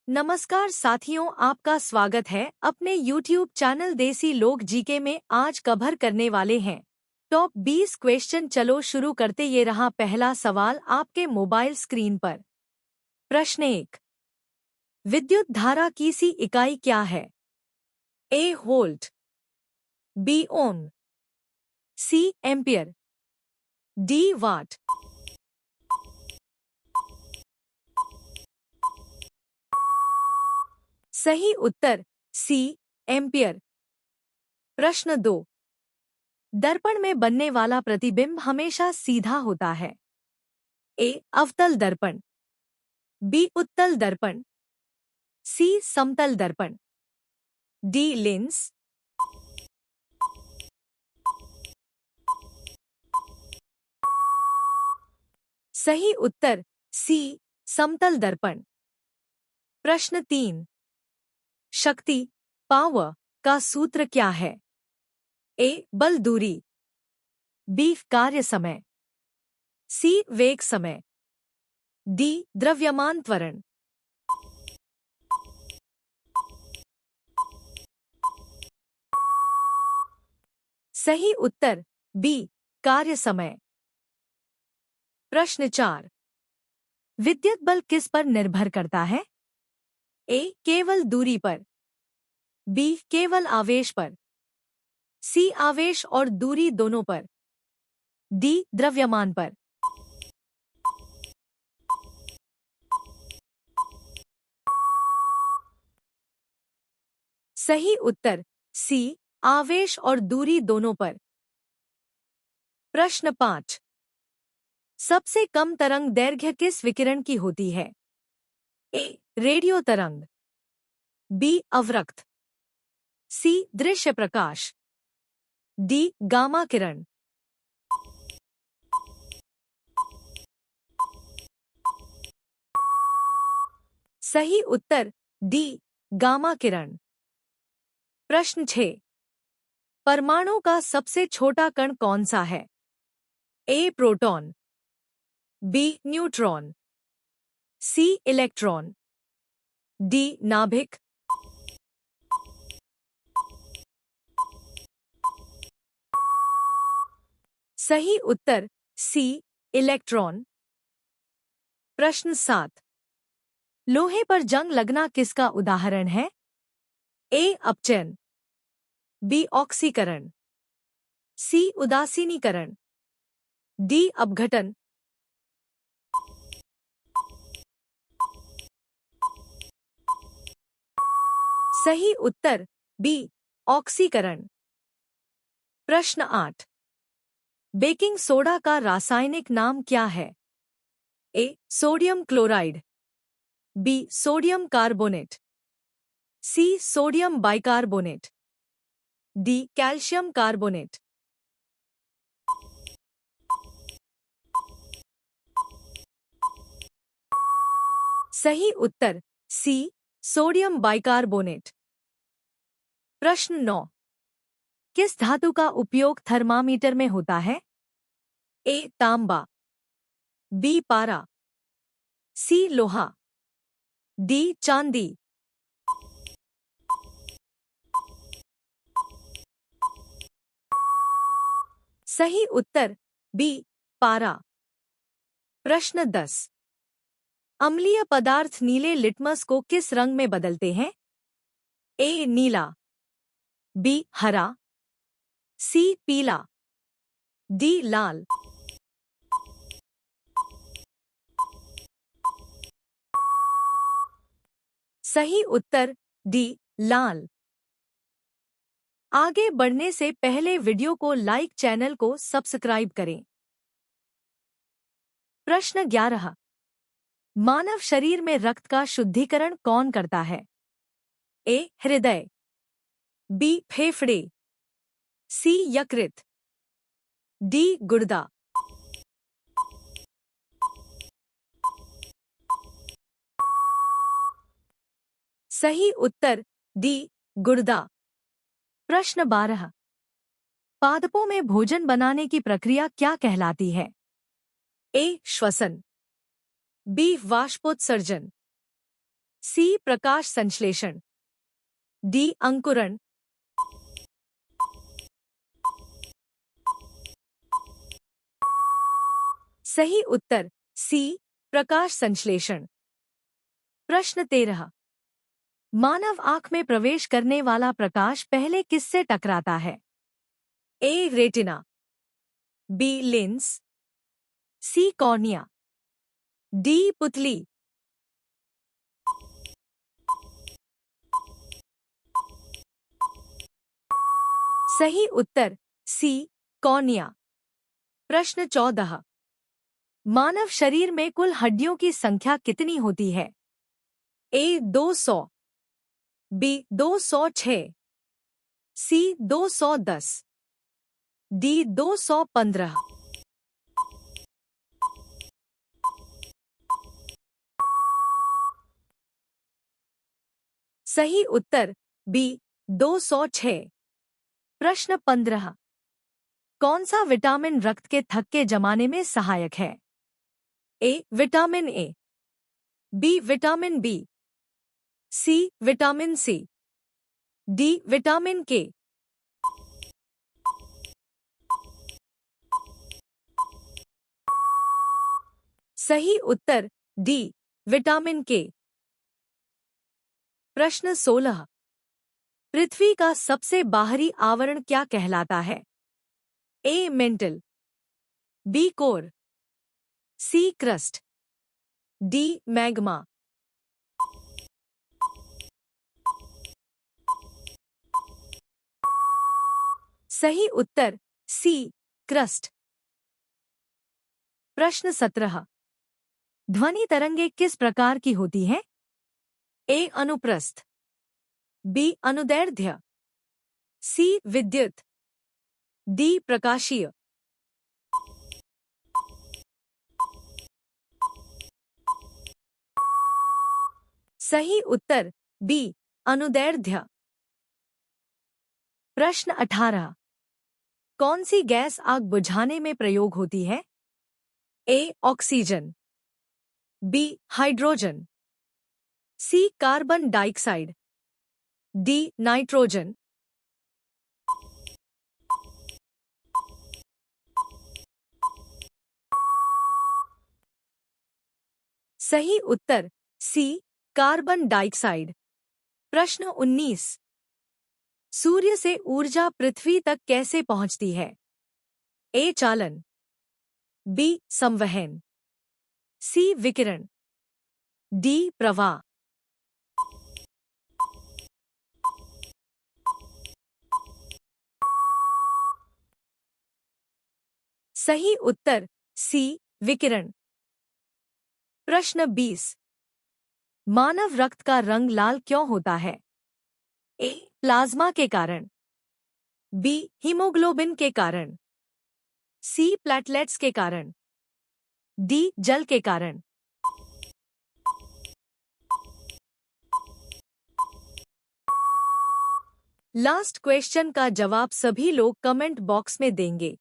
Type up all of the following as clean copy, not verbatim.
नमस्कार साथियों, आपका स्वागत है अपने YouTube चैनल देसी लोग जीके में। आज कवर करने वाले हैं टॉप 20 क्वेश्चन। चलो शुरू करते। ये रहा पहला सवाल आपके मोबाइल स्क्रीन पर। प्रश्न 1। विद्युत धारा की सी इकाई क्या है? ए वोल्ट, बी ओम, सी एम्पियर, डी वाट। सही उत्तर सी एम्पियर। प्रश्न 2। दर्पण में बनने वाला प्रतिबिंब हमेशा सीधा होता है। ए अवतल दर्पण, बी उत्तल दर्पण, सी समतल दर्पण, डी लेंस। सही उत्तर सी समतल दर्पण। प्रश्न 3। शक्ति पावर का सूत्र क्या है? ए बल दूरी, बी कार्य समय, सी वेग समय, डी द्रव्यमान त्वरण। सही उत्तर बी कार्य समय। प्रश्न 4। विद्युत बल किस पर निर्भर करता है? ए केवल दूरी पर, बी केवल आवेश पर, सी आवेश और दूरी दोनों पर, डी द्रव्यमान पर। सही उत्तर सी आवेश और दूरी दोनों पर। प्रश्न 5। सबसे कम तरंग दैर्घ्य किस विकिरण की होती है? ए रेडियो तरंग, बी अवरक्त, सी दृश्य प्रकाश, डी गामा किरण। सही उत्तर डी गामा किरण। प्रश्न 6। परमाणु का सबसे छोटा कण कौन सा है? ए प्रोटॉन, बी न्यूट्रॉन, सी इलेक्ट्रॉन, डी नाभिक। सही उत्तर सी इलेक्ट्रॉन। प्रश्न 7। लोहे पर जंग लगना किसका उदाहरण है? ए अपचयन, बी ऑक्सीकरण, सी उदासीनीकरण, डी अपघटन। सही उत्तर बी ऑक्सीकरण। प्रश्न 8। बेकिंग सोडा का रासायनिक नाम क्या है? A sodium chloride, B sodium carbonate, C sodium bicarbonate, D calcium carbonate. सही उत्तर सी सोडियम बाइकार्बोनेट। प्रश्न 9। किस धातु का उपयोग थर्मामीटर में होता है? ए तांबा, बी पारा, सी लोहा, डी चांदी। सही उत्तर बी पारा। प्रश्न 10। अम्लीय पदार्थ नीले लिटमस को किस रंग में बदलते हैं? ए नीला, बी हरा, सी पीला, डी लाल। सही उत्तर डी लाल। आगे बढ़ने से पहले वीडियो को लाइक, चैनल को सब्सक्राइब करें। प्रश्न 11। मानव शरीर में रक्त का शुद्धिकरण कौन करता है? ए हृदय, बी फेफड़े, सी यकृत, डी गुर्दा। सही उत्तर डी गुर्दा। प्रश्न 12। पादपों में भोजन बनाने की प्रक्रिया क्या कहलाती है? ए श्वसन, बी वाष्पोत्सर्जन, सी प्रकाश संश्लेषण, डी अंकुरण। सही उत्तर सी प्रकाश संश्लेषण। प्रश्न 13। मानव आंख में प्रवेश करने वाला प्रकाश पहले किससे टकराता है? ए रेटिना, बी लेंस, सी कॉर्निया, डी पुतली। सही उत्तर सी कॉर्निया। प्रश्न 14। मानव शरीर में कुल हड्डियों की संख्या कितनी होती है? ए 200, बी 206, सी 210, डी 215। सही उत्तर बी 206। प्रश्न 15। कौन सा विटामिन रक्त के थक्के जमाने में सहायक है? A vitamin A, B vitamin B, C vitamin C, D vitamin K. सही उत्तर डी विटामिन के। प्रश्न 16। पृथ्वी का सबसे बाहरी आवरण क्या कहलाता है? A mantle, B core, C crust, D magma. सही उत्तर सी क्रस्ट। प्रश्न 17। ध्वनि तरंगे किस प्रकार की होती हैं? ए अनुप्रस्थ, बी अनुदैर्ध्य, सी विद्युत, डी प्रकाशीय। सही उत्तर बी अनुदैर्ध्य। प्रश्न 18। कौन सी गैस आग बुझाने में प्रयोग होती है? A oxygen, B hydrogen, C carbon dioxide, D nitrogen. सही उत्तर सी कार्बन डाइऑक्साइड। प्रश्न 19। सूर्य से ऊर्जा पृथ्वी तक कैसे पहुंचती है? ए चालन, बी संवहन, सी विकिरण, डी प्रवाह। सही उत्तर सी विकिरण। प्रश्न 20। मानव रक्त का रंग लाल क्यों होता है? ए प्लाज्मा के कारण, बी हीमोग्लोबिन के कारण, सी प्लेटलेट्स के कारण, डी जल के कारण। लास्ट क्वेश्चन का जवाब सभी लोग कमेंट बॉक्स में देंगे।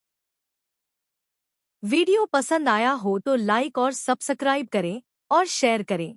वीडियो पसंद आया हो तो लाइक और सब्सक्राइब करें और शेयर करें।